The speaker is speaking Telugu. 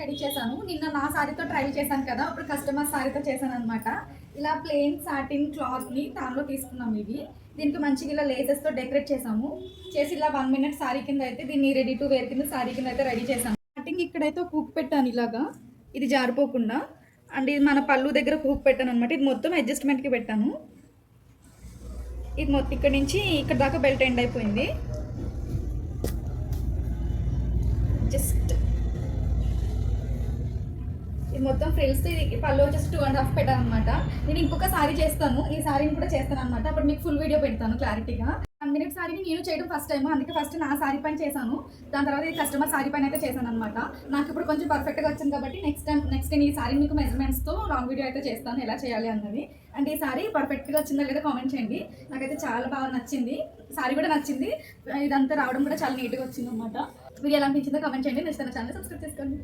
రెడీ చేశాను. నిన్న నా సారీతో ట్రైల్ చేశాను కదా, ఇప్పుడు కస్టమర్ సారీతో చేశాను అనమాట. ఇలా ప్లెయిన్ సాటిన్ క్లాత్ని దానిలో తీసుకున్నాం. దీనికి మంచిగా ఇలా లేసెస్తో డెకరేట్ చేసాము. చేసి ఇలా 1 మినిట్ సారీ కింద అయితే దీన్ని రెడీ టు వేర్ కింద సారీ కింద అయితే రెడీ చేశాను. స్టార్టింగ్ ఇక్కడైతే ఒక హుక్ పెట్టాను ఇలాగా, ఇది జారిపోకుండా. అండ్ ఇది మన పళ్ళు దగ్గర హుక్ పెట్టాను అనమాట. ఇది మొత్తం అడ్జస్ట్మెంట్కి పెట్టాను. ఇది మొత్తం ఇక్కడ నుంచి ఇక్కడ దాకా బెల్ట్ ఎండ్ అయిపోయింది. జస్ట్ ఇది మొత్తం ఫ్రిల్స్, ఇది పళ్ళు వచ్చేసి 2.5 పెట్టాను అనమాట. నేను ఇంకొక సారీ చేస్తాను, ఈ సారీని కూడా చేస్తాను అనమాట. అప్పుడు మీకు ఫుల్ వీడియో పెడతాను క్లారిటీగా. 1 మినిట్ సారీని నేను చేయడం ఫస్ట్ టైం, అందుకే ఫస్ట్ నా సారీ పైన చేశాను. దాని తర్వాత ఈ కస్టమర్ సారీ పైన అయితే చేశాను అనమాట. నాకు ఇప్పుడు కొంచెం పర్ఫెక్ట్గా వచ్చింది కాబట్టి నెక్స్ట్ నేను ఈ సారీ మీకు మెజర్మెంట్స్తో లాంగ్ వీడియో అయితే చేస్తాను ఎలా చేయాలి అన్నది. అండ్ ఈ సారీ పర్ఫెక్ట్గా వచ్చిందా లేదా కామెంట్ చేయండి. నాకైతే చాలా బాగా నచ్చింది, సారీ కూడా నచ్చింది. ఇదంతా రావడం కూడా చాలా నీట్గా వచ్చింది అనమాట. వీడియో ఎలా అనిపించిందో కామెంట్ చేయండి. నెక్స్ట్ నా ఛానల్ సబ్స్క్రైబ్ చేసుకోండి.